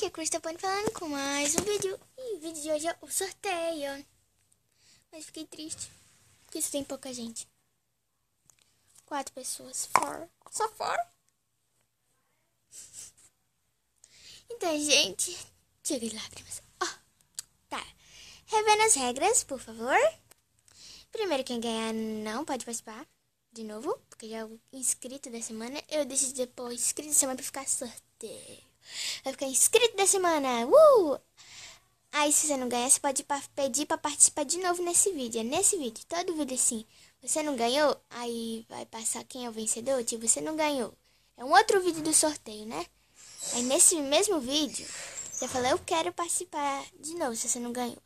gente, aqui está falando com mais um vídeo. E o vídeo de hoje é o sorteio. Mas fiquei triste, porque isso tem pouca gente. 4 pessoas. Só 4. Então, gente, chega de lágrimas. Tá. Revendo as regras, por favor. Primeiro, quem ganhar não pode participar. De novo, porque já é o inscrito da semana. Eu decidi pôr inscrito da semana pra ficar sorteio. Vai ficar inscrito da semana. Aí, se você não ganhar, você pode pedir pra participar de novo nesse vídeo. É nesse vídeo. Todo vídeo assim. Você não ganhou, aí vai passar quem é o vencedor. Tipo, você não ganhou. É um outro vídeo do sorteio, né? Aí, nesse mesmo vídeo, você fala, eu quero participar de novo, se você não ganhou.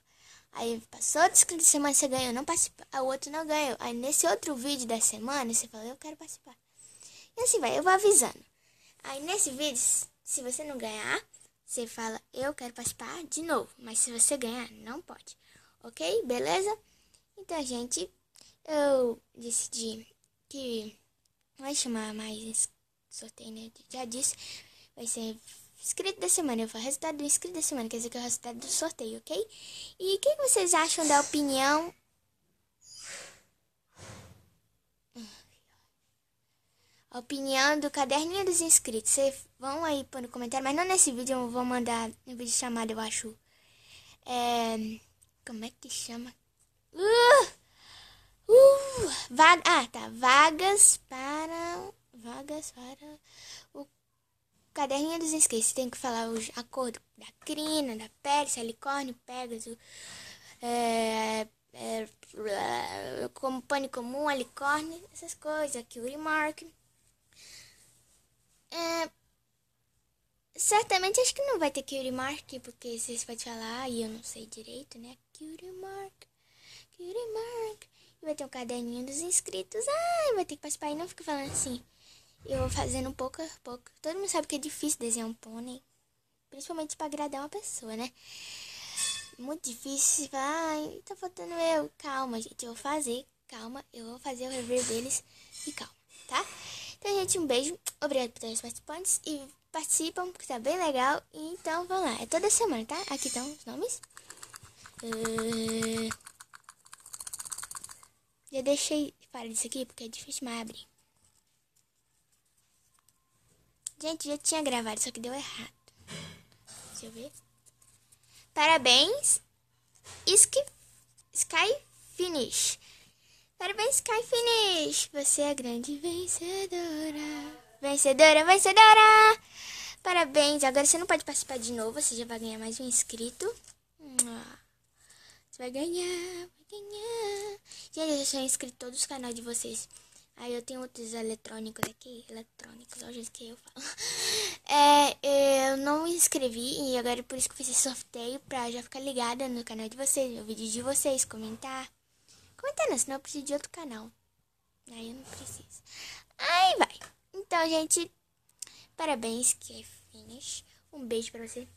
Aí, passou a inscrito da semana, você ganhou, não participa. O outro não ganhou. Aí, nesse outro vídeo da semana, você fala, eu quero participar. E assim vai, eu vou avisando. Aí, nesse vídeo, se você não ganhar, você fala, eu quero participar de novo. Mas se você ganhar, não pode. Ok? Beleza? Então, gente, eu decidi que vai chamar mais sorteio, né? Já disse, vai ser inscrito da semana. Eu vou resultado do inscrito da semana, quer dizer que é o resultado do sorteio, ok? E o que vocês acham da opinião? A opinião do caderninho dos inscritos. Vocês vão aí pôr no comentário, mas não nesse vídeo, eu vou mandar no vídeo chamado, eu acho. Como é que chama? Vagas para o caderninho dos inscritos. Você tem que falar a cor da crina, da Pérsia, Alicórnio, Pégaso, como pane comum, Alicórnio, essas coisas, Cutie Mark. Certamente acho que não vai ter Cutie Mark, porque vocês podem falar, e eu não sei direito, né? Cutie Mark. E vai ter um caderninho dos inscritos. Vai ter que participar e não fica falando assim. Eu vou fazendo pouco a pouco. Todo mundo sabe que é difícil desenhar um pônei. Principalmente pra agradar uma pessoa, né? Muito difícil. Tá faltando eu. Calma, gente. Eu vou fazer. Calma. Eu vou fazer o review deles. E calma, tá? Então, gente, um beijo. Obrigado por todos os participantes. E participam, porque tá bem legal. Então, vamos lá. É toda semana, tá? Aqui estão os nomes. Já deixei fora disso aqui, porque é difícil mais abrir. Gente, já tinha gravado, só que deu errado. Deixa eu ver. Parabéns, Sky Finish. Parabéns, Sky Finish. Você é a grande vencedora. Vencedora. Parabéns. Agora você não pode participar de novo. Você já vai ganhar mais um inscrito. Você vai ganhar. Gente, eu já sou inscrito em todos os canais de vocês. Aí eu tenho outros eletrônicos aqui. Olha o jeito que eu falo. Eu não me inscrevi e agora é por isso que eu fiz esse sorteio, pra já ficar ligada no canal de vocês, no vídeo de vocês, comentar. Comentar não, senão eu preciso de outro canal. Aí eu não preciso. Aí vai. Então, gente, parabéns, que é Finish. Um beijo pra você.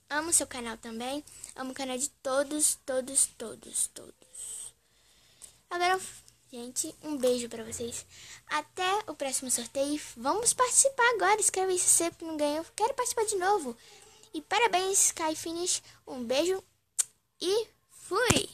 Amo seu canal também. Amo o canal de todos. Agora, gente, um beijo pra vocês. Até o próximo sorteio. Vamos participar agora. Escreve aí se você não ganhou. Quero participar de novo. E parabéns, Sky Finish. Um beijo e fui!